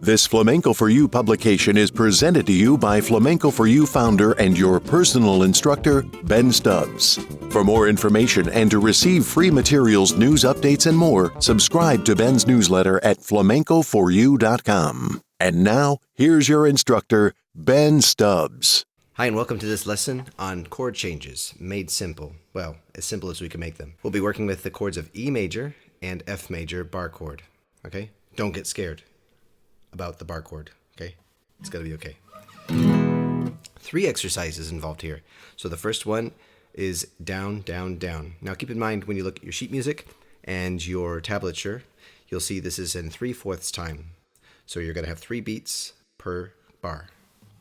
This Flamenco for You publication is presented to you by Flamenco for You founder and your personal instructor, Ben Stubbs. For more information and to receive free materials, news updates, and more, subscribe to Ben's newsletter at flamencoforyou.com. And now, here's your instructor, Ben Stubbs. Hi, and welcome to this lesson on chord changes, made simple. Well, as simple as we can make them. We'll be working with the chords of E major and F major bar chord, okay? Don't get scared about the bar chord, okay? It's gonna be okay. 3 exercises involved here. So the first one is down, down, down. Now keep in mind when you look at your sheet music and your tablature, you'll see this is in 3/4 time. So you're gonna have 3 beats per bar.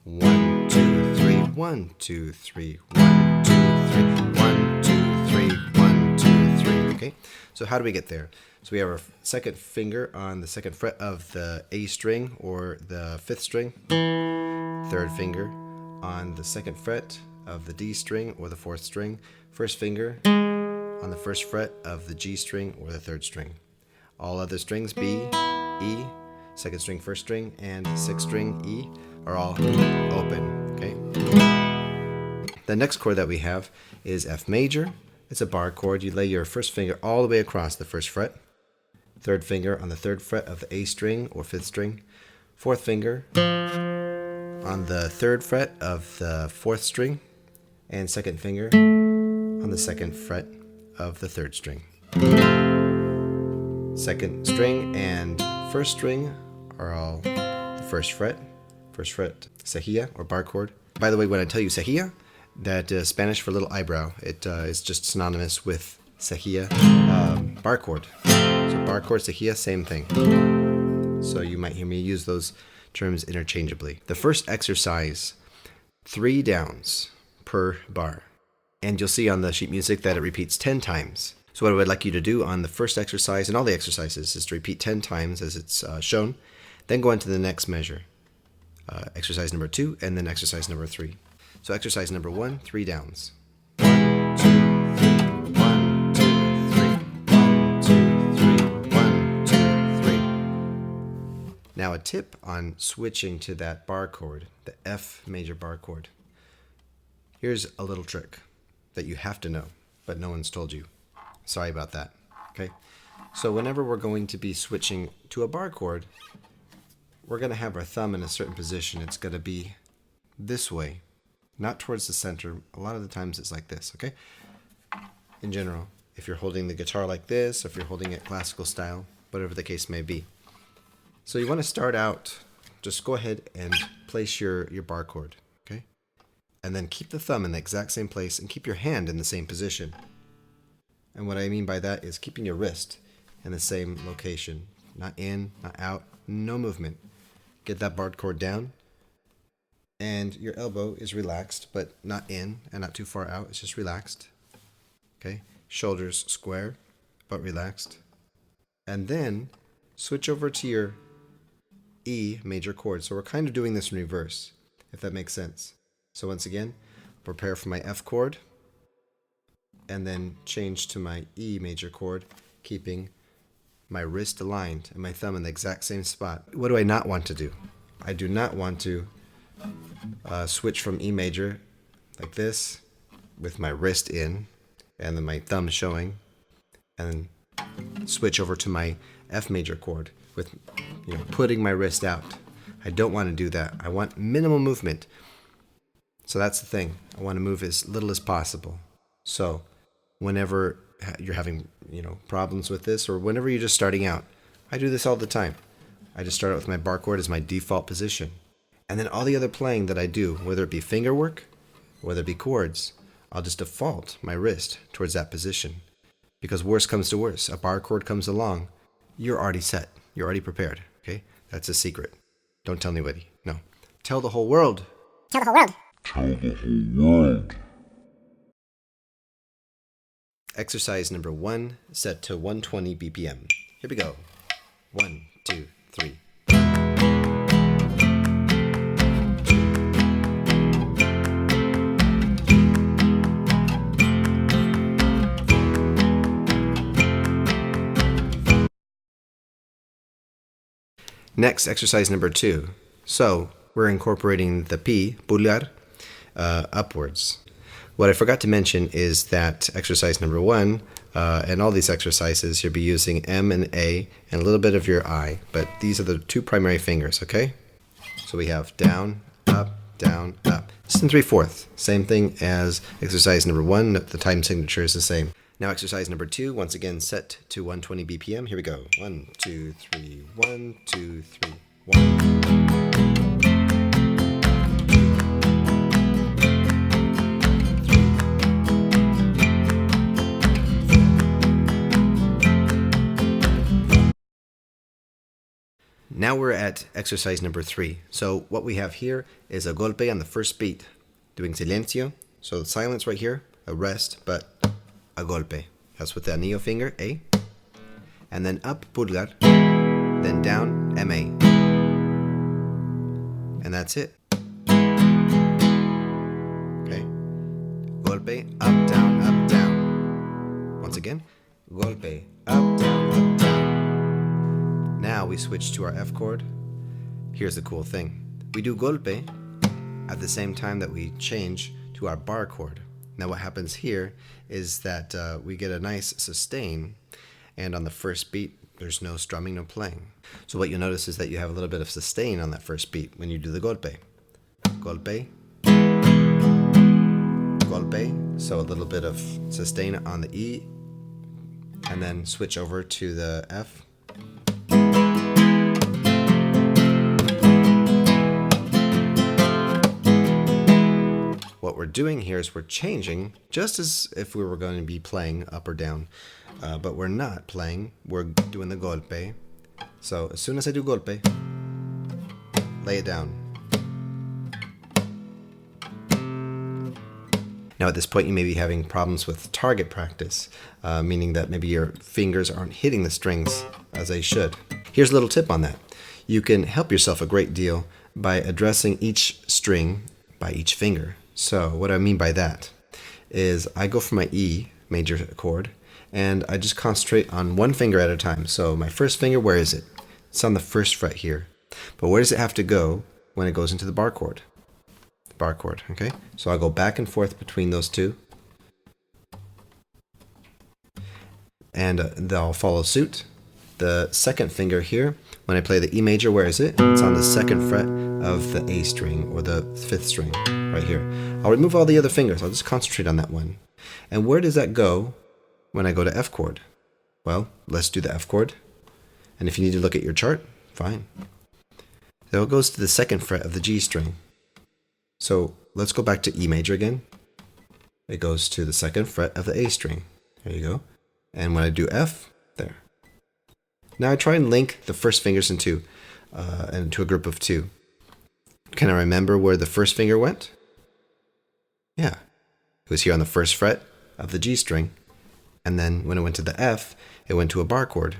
1, 2, 3, 1, 2, 3, 1, 2, 3, 1, 2, 3, 1, 2, 3, okay? So how do we get there? So we have our second finger on the second fret of the A string or the 5th string, third finger on the second fret of the D string or the 4th string, first finger on the first fret of the G string or the 3rd string. All other strings, B, E, second string, first string, and 6th string, E, are all open, okay? The next chord that we have is F major. It's a bar chord. You lay your first finger all the way across the first fret, third finger on the 3rd fret of the A string or 5th string, 4th finger on the 3rd fret of the 4th string, and second finger on the 2nd fret of the 3rd string. Second string and first string are all the first fret cejilla or bar chord. By the way, when I tell you cejilla, that is Spanish for little eyebrow. It is just synonymous with cejilla, bar chord. So bar chord, cejilla, same thing. So you might hear me use those terms interchangeably. The first exercise, 3 downs per bar. And you'll see on the sheet music that it repeats 10 times. So what I would like you to do on the first exercise and all the exercises is to repeat 10 times as it's shown, then go on to the next measure. Exercise number 2 and then exercise number 3. So exercise number 1, 3 downs. 1, 2, 3, 1, 2, 3, 1, 2, 3, 1, 2, 3. Now a tip on switching to that bar chord, the F major bar chord. Here's a little trick that you have to know, but no one's told you. Sorry about that, okay? So whenever we're going to be switching to a bar chord, we're going to have our thumb in a certain position. It's going to be this way, not towards the center. A lot of the times it's like this, okay? In general, if you're holding the guitar like this, or if you're holding it classical style, whatever the case may be. So you want to start out, just go ahead and place your bar chord, okay? And then keep the thumb in the exact same place and keep your hand in the same position. And what I mean by that is keeping your wrist in the same location. Not in, not out, no movement. Get that bar chord down. And your elbow is relaxed, but not in and not too far out. It's just relaxed. Okay? Shoulders square, but relaxed. And then switch over to your E major chord. So we're kind of doing this in reverse, if that makes sense. So once again, prepare for my F chord, and then change to my E major chord, keeping my wrist aligned and my thumb in the exact same spot. What do I not want to do? I do not want to switch from E major like this with my wrist in and then my thumb showing, and then switch over to my F major chord with putting my wrist out. I don't want to do that. I want minimal movement. So that's the thing. I want to move as little as possible. So whenever you're having problems with this, or whenever you're just starting out, I do this all the time. I just start out with my bar chord as my default position. And then all the other playing that I do, whether it be finger work, whether it be chords, I'll just default my wrist towards that position. Because worst comes to worst, a bar chord comes along, you're already set. You're already prepared, okay? That's a secret. Don't tell anybody. No. Tell the whole world. Tell the whole world. Tell the whole world. Exercise number 1, set to 120 BPM. Here we go. 1, 2, 3. Next, exercise number 2. So we're incorporating the P, pulgar, upwards. What I forgot to mention is that exercise number 1, and all these exercises, you'll be using M and A and a little bit of your I, but these are the 2 primary fingers, okay? So we have down, up, Just in 3/4. Same thing as exercise number 1, the time signature is the same. Now exercise number 2, once again set to 120 BPM. Here we go. 1, 2, 3, 1, 2, 3, 1. Now we're at exercise number 3. So what we have here is a golpe on the first beat, doing silencio. So the silence right here, a rest, but a golpe. That's with the anillo finger, A. And then up, pulgar. Then down, MA. And that's it. Okay. Golpe, up, down. Once again, golpe, up, down. Now we switch to our F chord. Here's the cool thing. We do golpe at the same time that we change to our bar chord. Now what happens here is that we get a nice sustain, and on the first beat there's no strumming, no playing. So what you'll notice is that you have a little bit of sustain on that first beat when you do the golpe. Golpe. Golpe. So a little bit of sustain on the E, and then switch over to the F. What we're doing here is we're changing just as if we were going to be playing up or down, but we're not playing, we're doing the golpe. So as soon as I do golpe, lay it down. Now at this point you may be having problems with target practice, meaning that maybe your fingers aren't hitting the strings as they should. Here's a little tip on that. You can help yourself a great deal by addressing each string by each finger. So what I mean by that is I go for my E major chord and I just concentrate on one finger at a time. So my first finger, where is it? It's on the first fret here. But where does it have to go when it goes into the bar chord? The bar chord, okay? So I'll go back and forth between those two. And they'll follow suit. The second finger here, when I play the E major, where is it? It's on the second fret of the A string, or the 5th string, right here. I'll remove all the other fingers. I'll just concentrate on that one. And where does that go when I go to F chord? Well, let's do the F chord. And if you need to look at your chart, fine. So it goes to the 2nd fret of the G string. So let's go back to E major again. It goes to the 2nd fret of the A string. There you go. And when I do F, there. Now I try and link the first fingers into a group of 2. Can I remember where the first finger went? Yeah, it was here on the 1st fret of the G string, and then when it went to the F, it went to a bar chord.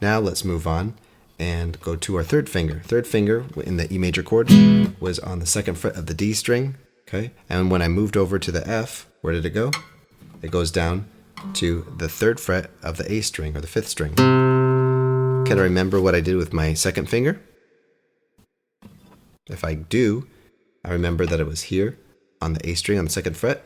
Now let's move on and go to our 3rd finger. 3rd finger in the E major chord was on the 2nd fret of the D string, okay? And when I moved over to the F, where did it go? It goes down to the 3rd fret of the A string, or the 5th string. Can I remember what I did with my 2nd finger? If I do, I remember that it was here on the A string on the 2nd fret,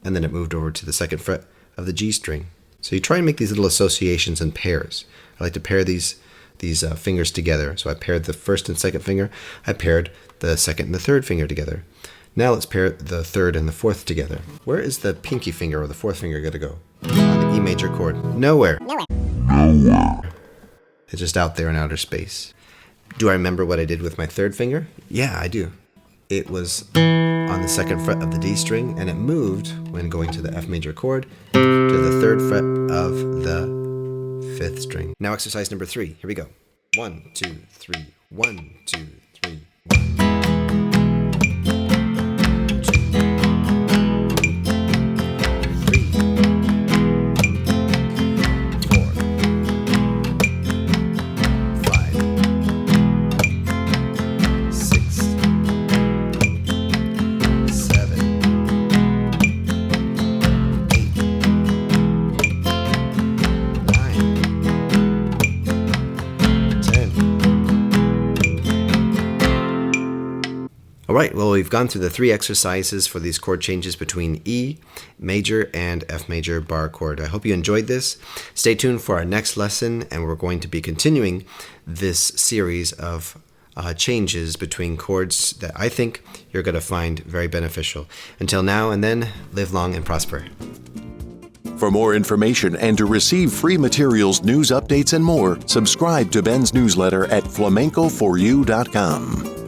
and then it moved over to the 2nd fret of the G string. So you try and make these little associations in pairs. I like to pair these fingers together. So I paired the 1st and 2nd finger. I paired the 2nd and the 3rd finger together. Now let's pair the 3rd and the 4th together. Where is the pinky finger or the 4th finger going to go? On the E major chord. Nowhere. It's just out there in outer space. Do I remember what I did with my 3rd finger? Yeah, I do. It was on the 2nd fret of the D string, and it moved when going to the F major chord to the 3rd fret of the 5th string. Now exercise number 3. Here we go. 1, 2, 3. 1, 2, 3. 1. All right, well, we've gone through the 3 exercises for these chord changes between E major and F major bar chord. I hope you enjoyed this. Stay tuned for our next lesson, and we're going to be continuing this series of changes between chords that I think you're going to find very beneficial. Until now and then, live long and prosper. For more information and to receive free materials, news updates, and more, subscribe to Ben's newsletter at flamencoforyou.com.